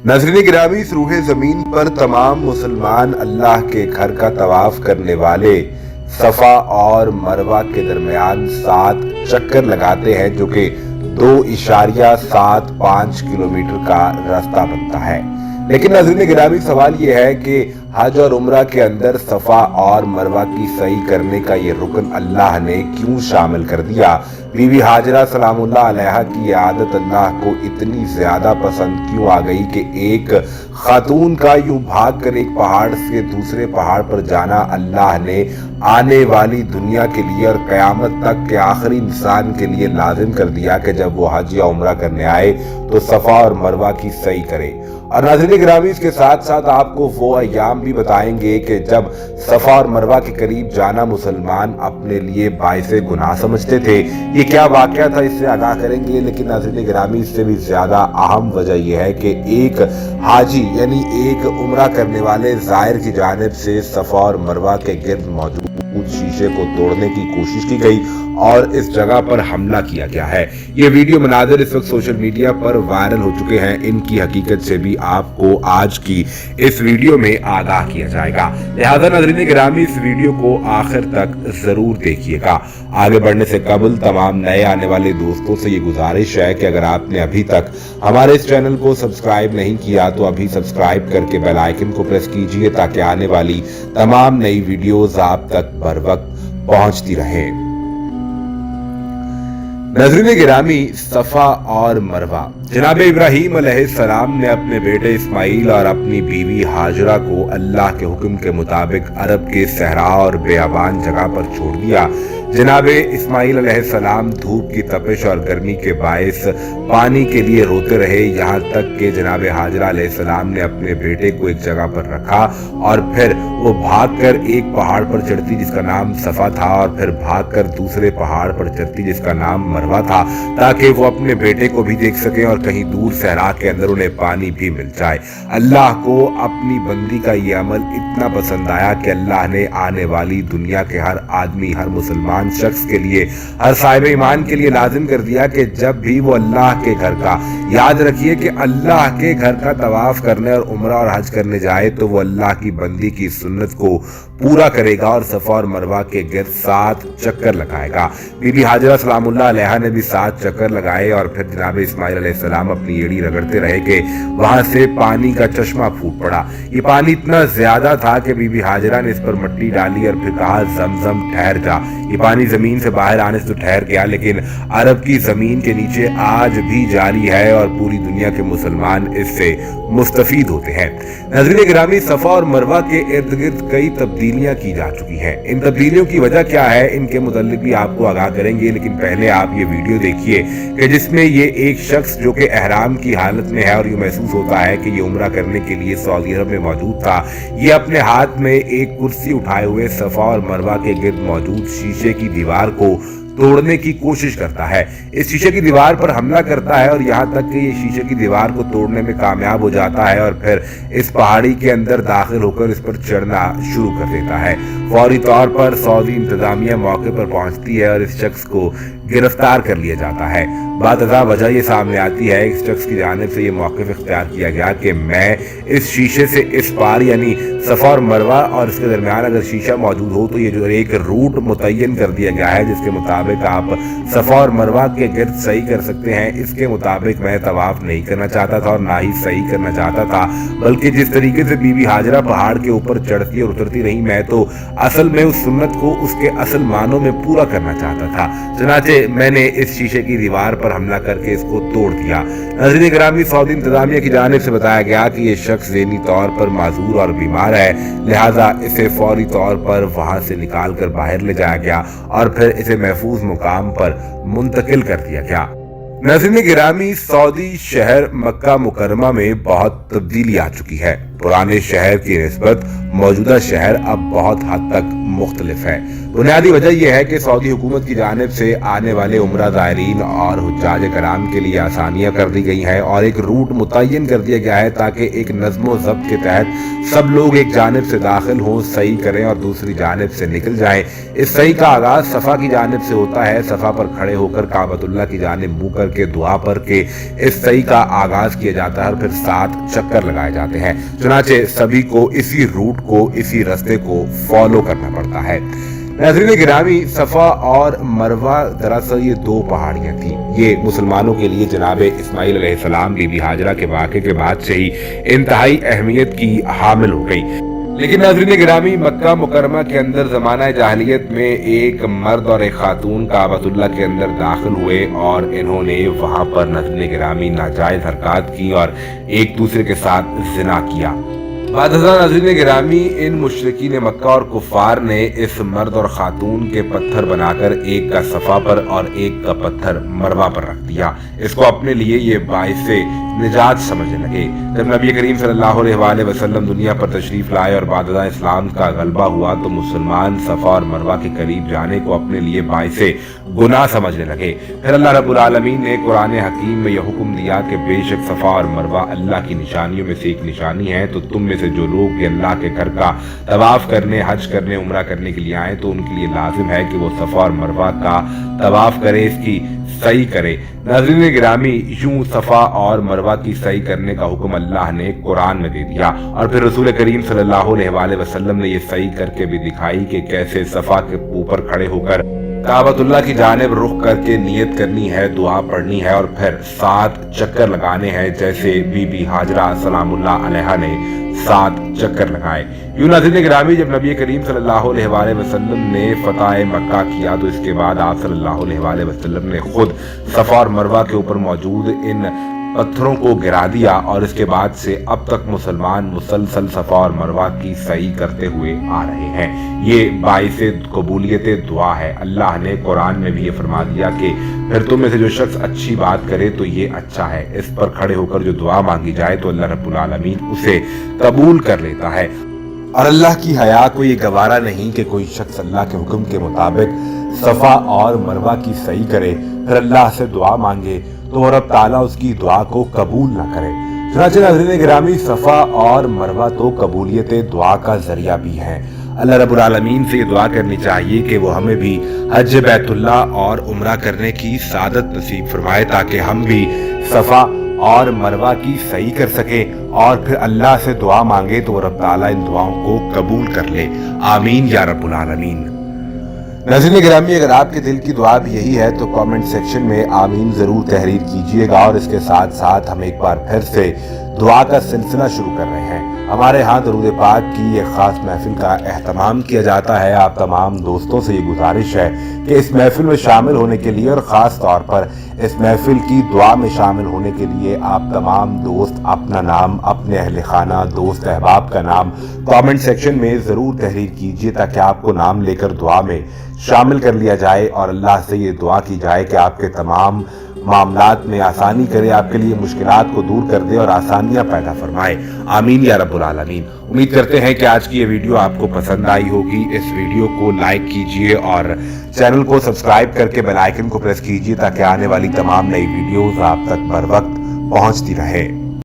नाज़रीन गिरामी, इस रूहे ज़मीन पर तमाम मुसलमान अल्लाह के घर का तवाफ करने वाले सफ़ा और मरवा के दरमियान 7 चक्कर लगाते हैं, जो कि 2.75 किलोमीटर का रास्ता बनता है। लेकिन नाज़रीन गिरामी, सवाल ये है कि हज और उम्रा के अंदर सफ़ा और मरवा की सही करने का ये रुकन अल्लाह ने क्यों शामिल कर दिया? बीवी हाजरा सलामुल्लाह अलैहा की ये आदत अल्लाह को इतनी ज्यादा पसंद क्यों आ गई कि एक खातून का यूं भाग कर एक पहाड़ से दूसरे पहाड़ पर जाना अल्लाह ने आने वाली दुनिया के लिए और क़यामत तक के आखिरी इंसान के लिए लाजिम कर दिया कि जब वो हज या उम्रा करने आए तो सफ़ा और मरवा की सही करे। और नाज़रीन गिरामी, इसके साथ साथ आपको वो अय्याम भी बताएंगे कि जब सफ़ा और मरवा के करीब जाना मुसलमान अपने लिए बाइसे गुनाह समझते थे। ये क्या वाक़या था, इससे आगाह करेंगे। लेकिन नाज़रीन गिरामी, इससे भी ज़्यादा अहम वजह यह है कि एक हाजी यानी एक उम्रा करने वाले ज़ाहिर की जानिब से सफ़ा और मरवा के गिर्द मौजूद शीशे को तोड़ने की कोशिश की गई और इस जगह पर हमला किया गया है। ये वीडियो मनाज़िर इस वक्त सोशल मीडिया पर वायरल हो चुके हैं। इनकी हकीकत से भी आपको आज की इस वीडियो में आगाह किया जाएगा। लिहाजा नाज़रीन गिरामी, इस वीडियो को आखिर तक जरूर देखिएगा। आगे बढ़ने से कबल तमाम नए आने वाले दोस्तों से ये गुजारिश है कि अगर आपने अभी तक हमारे इस चैनल को सब्सक्राइब नहीं किया तो अभी सब्सक्राइब करके बेल आइकन को प्रेस कीजिए ताकि आने वाली तमाम नई वीडियोस आप तक बर वक्त पहुंचती रहे। नाज़रीन गिरामी, सफ़ा और मरवा। जनाब इब्राहीम अलैहिस्सलाम ने अपने बेटे इस्माइल और अपनी बीवी हाजरा को अल्लाह के हुक्म के मुताबिक अरब के सहरा और बेआबान जगह पर छोड़ दिया। जनाब इस्माइल अलैहिस्सलाम धूप की तपिश और गर्मी के बायस पानी के लिए रोते रहे, यहाँ तक कि जनाब हाजरा अलैहिस्सलाम ने अपने बेटे को एक जगह पर रखा और फिर वो भागकर एक पहाड़ पर चढ़ती जिसका नाम सफ़ा था और फिर भागकर दूसरे पहाड़ पर चढ़ती जिसका नाम मरवा था, ताकि वो अपने बेटे को भी देख सके और कहीं दूर सहरा के अंदर उन्हें पानी भी मिल जाए। अल्लाह को अपनी बंदी का ये अमल इतना पसंद आया कि अल्लाह ने आने वाली दुनिया के हर आदमी, हर मुसलमान शख्स के लिए, हर साहिब ईमान के लिए लाजिम कर दिया कि जब भी वो अल्लाह के घर का, याद रखिए कि अल्लाह के घर का तवाफ करने और उम्रा और हज करने जाए तो वो अल्लाह की बंदी की सुन्नत को पूरा करेगा और सफ़ा और मरवा के गिर्द 7 चक्कर लगाएगा। बीबी हाजरा सलामुल्लाह अलैहा ने भी 7 चक्कर लगाए और फिर जनाब इस्माइल अलैहिस्सलाम अपनी एड़ी रगड़ते रहे कि वहां से पानी का चश्मा फूट पड़ा। ये पानी इतना ज्यादा था कि बीबी हाजरा ने इस पर मिट्टी डाली और फिर कहा, ज़मज़म ठहर जा। ये पानी जमीन से बाहर आने से तो ठहर गया, लेकिन अरब की जमीन के नीचे आज भी जारी है और पूरी दुनिया के मुसलमान इससे मुस्तफीद होते हैं। नाज़रीन गिरामी, सफ़ा और मरवा के इर्द गिर्द कई तब्दीलियां की जा चुकी हैं। इन तब्दीलियों की वजह क्या है, इनके मुताल्लिक भी आपको आगाह करेंगे। लेकिन पहले आप ये वीडियो देखिए कि जिसमें ये एक शख्स जो कि एहराम की हालत में है और ये महसूस होता है कि ये उम्रा करने के लिए सऊदी अरब में मौजूद था, ये अपने हाथ में एक कुर्सी उठाए हुए सफ़ा और मरवा के गिर्द मौजूद शीशे की दीवार को तोड़ने की कोशिश करता है। इस शीशे की दीवार पर हमला करता है और यहाँ तक कि ये शीशे की दीवार को तोड़ने में कामयाब हो जाता है और फिर इस पहाड़ी के अंदर दाखिल होकर इस पर चढ़ना शुरू कर देता है। फौरी तौर पर सऊदी इंतजामिया मौके पर पहुंचती है और इस शख्स को गिरफ्तार कर लिया जाता है। बादशाह वजह ये सामने आती है, इस शख्स की जानिब से ये मौक़िफ़ इख्तियार किया गया कि मैं इस शीशे से इस पार यानी सफ़ा और मरवा और इसके दरमियान अगर शीशा मौजूद हो तो ये जो एक रूट मुतय्यन कर दिया गया है जिसके मुताबिक आप सफ़ा और मरवा के गिर्द सही कर सकते हैं। इसके मुताबिक मैं तवाफ नहीं करना चाहता था और ना ही सही करना चाहता था, बल्कि जिस तरीके से बीबी हाजरा पहाड़ के ऊपर चढ़ती और उतरती रही, मैं तो असल में उस सुन्नत को उसके असल मानों में पूरा करना चाहता था। चनाचे मैंने इस शीशे की दीवार पर हमला करके इसको तोड़ दिया। नाज़रीन गिरामी, सऊदी इंतजामिया की जानिब से बताया गया कि ये शख्स ज़हनी तौर पर माजूर और बीमार है, लिहाजा इसे फौरी तौर पर वहां से निकाल कर बाहर ले जाया गया और फिर इसे महफूज मुकाम पर मुंतकिल कर दिया गया। नाज़रीन गिरामी, सऊदी शहर मक्का मुकर्रमा में बहुत तब्दीली आ चुकी है। पुराने शहर की निस्बत मौजूदा शहर अब बहुत हद तक मुख्तलिफ है। बुनियादी वजह यह है कि सऊदी हुकूमत की जानिब से आने वाले उम्रा ज़ायरीन और हुज्जाज कराम के लिए आसानियाँ कर दी गई हैं और एक रूट मुतय्यन कर दिया गया है ताकि एक नज़्म ज़ब्त के तहत सब लोग एक जानिब से दाखिल हों, सही करें और दूसरी जानिब से निकल जाएं। इस सही का आगाज़ सफ़ा की जानिब से होता है। सफ़ा पर खड़े होकर काबतुल्लाह की जानिब मुँह करके दुआ पर के इस सही का आगाज़ किया जाता है और फिर 7 चक्कर लगाए जाते हैं। चुनाचे सभी को इसी रूट को, इसी रास्ते को फॉलो करना पड़ता है। नाज़रीन गिरामी, सफ़ा और मरवा दरअसल ये 2 पहाड़ियाँ थीं। ये मुसलमानों के लिए जनाब इस्माइल अलैहिस्सलाम बीबी हाजरा के वाक़े के बाद से ही इंतहाई अहमियत की हामिल हो गई। लेकिन नाज़रीन गिरामी, मक्का मुकरमा के अंदर ज़माना जाहिलियत में एक मर्द और एक खातून काबतुल्लाह के अंदर दाखिल हुए और इन्होंने वहाँ पर नाज़रीन गिरामी नाजायज़ हरकत की और एक दूसरे के साथ ज़िना किया। नाज़रीन गिरामी, इन मुशरिकीन मक्का और कुफ़ार ने इस मर्द और खातून के पत्थर बनाकर एक का सफ़ा पर और एक का पत्थर मरवा पर रख दिया। इसको अपने लिए ये बाइसे निजात समझने लगे। जब नबी करीम सल्लल्लाहु अलैहि वसल्लम दुनिया पर तशरीफ लाए और बाद इस्लाम का गलबा हुआ तो मुसलमान सफ़ा और मरवा के करीब जाने को अपने लिए बाइसे गुनाह समझने लगे। फिर अल्लाह रब्बुल आलमीन ने कुरान हकीम में यह हुक्म दिया कि बेशक सफ़ा और मरवा अल्लाह की निशानियों में से एक निशानी है, तो तुम में से जो लोग ये अल्लाह के घर का तवाफ करने, हज करने, उम्रा करने के लिए आए तो उनके लिए लाजिम है कि वो सफ़ा और मरवा का तवाफ करे, इसकी सही करे। नाज़रीन गिरामी, यूं सफ़ा और मरवा की सही करने का हुक्म अल्लाह ने कुरान में दे दिया और फिर रसूल करीम सल्लल्लाहु अलैहि वसल्लम ने ये सही करके भी दिखाई कि कैसे सफ़ा के ऊपर खड़े होकर काबतुल्लाह की जानिब रुख करके नियत करनी है, दुआ पढ़नी है और फिर 7 चक्कर लगाने हैं, जैसे बीबी हाजरा सलामुल्लाह अलैहा ने 7 चक्कर लगाए। यूं नाज़रीन गिरामी, जब नबी करीम सल्लल्लाहु अलैहि वसल्लम ने फतह मक्का किया तो इसके बाद आप सल्लल्लाहु अलैहि वसल्लम ने खुद सफ़ा और मरवा के ऊपर मौजूद इन पत्थरों को गिरा दिया और इसके बाद से अब तक मुसलमान मुसलसल सफ़ा और मरवा की सही करते हुए आ रहे हैं। ये बाइसे कबूलियत दुआ है। अल्लाह ने कुरान में भी ये फरमा दिया कि फिर तुम में से जो शख्स अच्छी बात करे तो ये अच्छा है। इस पर खड़े होकर जो दुआ मांगी जाए तो अल्लाह रब्बुल आलमीन उसे कबूल कर लेता है। और अल्लाह की हया को ये गवारा नहीं कि कोई शख्स अल्लाह के हुक्म के मुताबिक सफ़ा और मरवा की सही करे, फिर अल्लाह से दुआ मांगे तो रब ताला उसकी दुआ को कबूल ना करे। चुनांचे नाज़रीन गिरामी, सफ़ा और मरवा तो कबूलियत दुआ का जरिया भी है। अल्लाह रब्बुल आलमीन से ये दुआ करनी चाहिए कि वो हमें भी हज बैतुल्लाह और उम्रा करने की सादत नसीब फरमाए ताकि हम भी सफ़ा और मरवा की सही कर सके और फिर अल्लाह से दुआ मांगे तो रब ताला इन दुआओं को कबूल कर ले। आमीन या रब्बुल आलमीन। नाज़रीन गिरामी, अगर आपके दिल की दुआ भी यही है तो कमेंट सेक्शन में आमीन ज़रूर तहरीर कीजिएगा और इसके साथ साथ हम एक बार फिर से दुआ का सिलसिला शुरू कर रहे हैं। हमारे यहाँ दरूद पाक की एक ख़ास महफिल का एहतमाम किया जाता है। आप तमाम दोस्तों से ये गुजारिश है कि इस महफिल में शामिल होने के लिए और ख़ास तौर पर इस महफिल की दुआ में शामिल होने के लिए आप तमाम दोस्त अपना नाम, अपने अहले खाना, दोस्त अहबाब का नाम कमेंट सेक्शन में ज़रूर तहरीर कीजिए ताकि आपको नाम लेकर दुआ में शामिल कर लिया जाए और अल्लाह से ये दुआ की जाए कि आपके तमाम मामलात में आसानी करे, आपके लिए मुश्किलात को दूर कर दे और आसानियां पैदा फरमाए। आमीन या रब्बुल आलमीन। उम्मीद करते हैं कि आज की ये वीडियो आपको पसंद आई होगी। इस वीडियो को लाइक कीजिए और चैनल को सब्सक्राइब करके बेल आइकन को प्रेस कीजिए ताकि आने वाली तमाम नई वीडियोस आप तक बर वक्त पहुंचती रहे।